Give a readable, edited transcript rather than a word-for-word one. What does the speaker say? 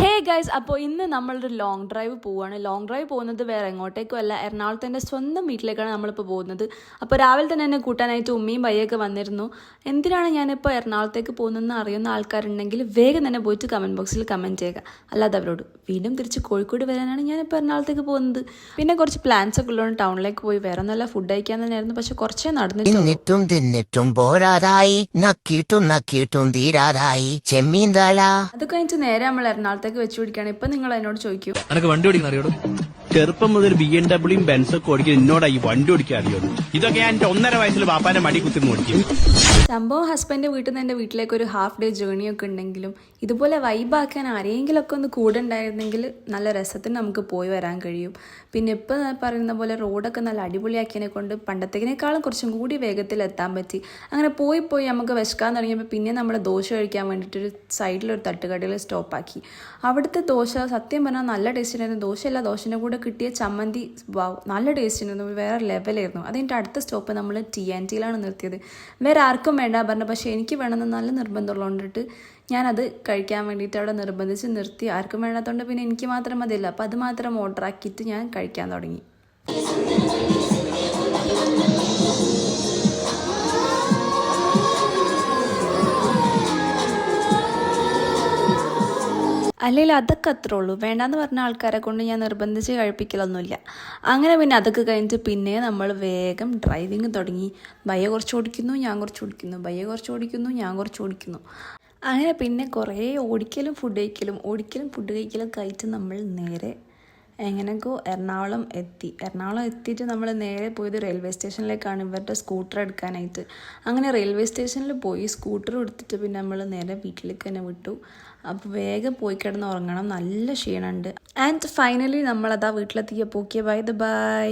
Hey guys, അപ്പോൾ ഇന്ന് നമ്മളൊരു ലോങ് ഡ്രൈവ് പോവുകയാണ്. ലോങ് ഡ്രൈവ് പോകുന്നത് വേറെ എങ്ങോട്ടേക്കും അല്ല, എറണാകുളത്തെ സ്വന്തം വീട്ടിലേക്കാണ് നമ്മളിപ്പോൾ പോകുന്നത്. അപ്പോൾ രാവിലെ തന്നെ എന്നെ കൂട്ടാനായിട്ട് ഉമ്മയും പയ്യൊക്കെ വന്നിരുന്നു. എന്തിനാണ് ഞാനിപ്പോൾ എറണാകുളത്തേക്ക് പോകുന്നതെന്ന് അറിയുന്ന ആൾക്കാരുണ്ടെങ്കിൽ വേഗം തന്നെ പോയിട്ട് കമൻറ്റ് ബോക്സിൽ കമൻറ്റ് ചെയ്യുക. അല്ലാതെ അവരോട് വീണ്ടും തിരിച്ച് കോഴിക്കോട് വരാനാണ് ഞാനിപ്പോൾ എറണാകുളത്തേക്ക് പോകുന്നത്. പിന്നെ കുറച്ച് പ്ലാൻസ് ഒക്കെ ഉള്ളതുകൊണ്ട് ടൗണിലേക്ക് പോയി വേറെ നല്ല ഫുഡ് കഴിക്കാൻ തന്നെയായിരുന്നു. പക്ഷെ കുറച്ചേ നടന്നിട്ടും തിന്നിട്ടും പോരാതായി, നക്കിയിട്ടും തീരാതായി ചെമ്മീൻ തല. അത് കഴിഞ്ഞിട്ട് നേരെ നമ്മൾ എറണാകുളത്തേക്ക് വെച്ച് പിടിക്കുകയാണ്. ഇപ്പൊ നിങ്ങൾ എന്നോട് ചോദിക്കും, അനക്ക് വണ്ടി ഓടിക്കാൻ അറിയോളൂ? ചെറുപ്പം മുതൽ BMW ബെൻസൊക്കെ ഓടിക്കാൻ എന്നോടാ ഈ വണ്ടി ഓടിക്കാൻ അറിയുള്ളൂ. ഇതൊക്കെ ഞാൻ എന്റെ 1.5 വയസ്സിൽ പാപ്പാന്റെ മടി കുത്തി ഓടിക്കും. സംഭവം ഹസ്ബൻഡ് വീട്ടിൽ നിന്ന് എൻ്റെ വീട്ടിലേക്ക് ഒരു ഹാഫ് ഡേ ജേർണി ഒക്കെ ഉണ്ടെങ്കിലും ഇതുപോലെ വൈബാക്കാൻ ആരെങ്കിലുമൊക്കെ ഒന്ന് കൂടെ ഉണ്ടായിരുന്നെങ്കിൽ നല്ല രസത്തിന് നമുക്ക് പോയി വരാൻ കഴിയും. പിന്നെ ഇപ്പോൾ പറയുന്ന പോലെ റോഡൊക്കെ നല്ല അടിപൊളിയാക്കിയതിനെ കൊണ്ട് പണ്ടത്തേക്കിനേക്കാളും കുറച്ചും കൂടി വേഗത്തിൽ എത്താൻ പറ്റി. അങ്ങനെ പോയി നമുക്ക് വിശക്കാൻ തുടങ്ങിയപ്പോൾ പിന്നെ നമ്മൾ ദോശ കഴിക്കാൻ വേണ്ടിയിട്ടൊരു സൈഡിലൊരു തട്ടുകടയിൽ സ്റ്റോപ്പാക്കി. അവിടുത്തെ ദോശ സത്യം പറഞ്ഞാൽ നല്ല ടേസ്റ്റ് ഉണ്ടായിരുന്നു. ദോശയല്ല, ദോശൻ്റെ കൂടെ കിട്ടിയ ചമ്മന്തി നല്ല ടേസ്റ്റ് ഉണ്ടായിരുന്നു, വേറെ ലെവലായിരുന്നു. അതിൻ്റെ അടുത്ത സ്റ്റോപ്പ് നമ്മൾ TNTയിലാണ് നിർത്തിയത്. വേറെ ആർക്കും വേണ്ട പറഞ്ഞു, പക്ഷേ എനിക്ക് വേണമെന്ന് നല്ല നിർബന്ധമുള്ളതുകൊണ്ടിട്ട് ഞാനത് കഴിക്കാൻ വേണ്ടിയിട്ട് അവിടെ നിർബന്ധിച്ച് നിർത്തി. ആർക്കും വേണ്ടാത്തതുകൊണ്ട് പിന്നെ എനിക്ക് മാത്രം മതിയല്ല, അപ്പോൾ അത് മാത്രം ഓർഡർ ആക്കിയിട്ട് ഞാൻ കഴിക്കാൻ തുടങ്ങി. അല്ലെങ്കിൽ അതൊക്കെ അത്രേ ഉള്ളൂ. വേണ്ടാന്ന് പറഞ്ഞ ആൾക്കാരെ കൊണ്ട് ഞാൻ നിർബന്ധിച്ച് കഴിപ്പിക്കലൊന്നുമില്ല. അങ്ങനെ പിന്നെ അതൊക്കെ കഴിഞ്ഞിട്ട് പിന്നെ നമ്മൾ വേഗം ഡ്രൈവിങ് തുടങ്ങി. ബയ്യ കുറച്ച് ഓടിക്കുന്നു, ഞാൻ കുറച്ച് ഓടിക്കുന്നു, ബയ്യ കുറച്ച് ഓടിക്കുന്നു, ഞാൻ കുറച്ച് ഓടിക്കുന്നു. അങ്ങനെ പിന്നെ കുറേ ഓടിക്കലും ഫുഡ് കഴിക്കലും കഴിച്ച് നമ്മൾ നേരെ എങ്ങനെയൊക്കെ എറണാകുളം എത്തിയിട്ട് നമ്മൾ നേരെ പോയത് റെയിൽവേ സ്റ്റേഷനിലേക്കാണ് ഇവരുടെ സ്കൂട്ടർ എടുക്കാനായിട്ട്. അങ്ങനെ റെയിൽവേ സ്റ്റേഷനിൽ പോയി സ്കൂട്ടർ എടുത്തിട്ട് പിന്നെ നമ്മൾ നേരെ വീട്ടിലേക്ക് തന്നെ വിട്ടു. അപ്പോൾ വേഗം പോയി കിടന്ന് ഉറങ്ങണം, നല്ല ക്ഷീണമുണ്ട്. ആൻഡ് ഫൈനലി നമ്മളതാ വീട്ടിലെത്തിയപ്പോൾ ഓക്കെ ബൈ.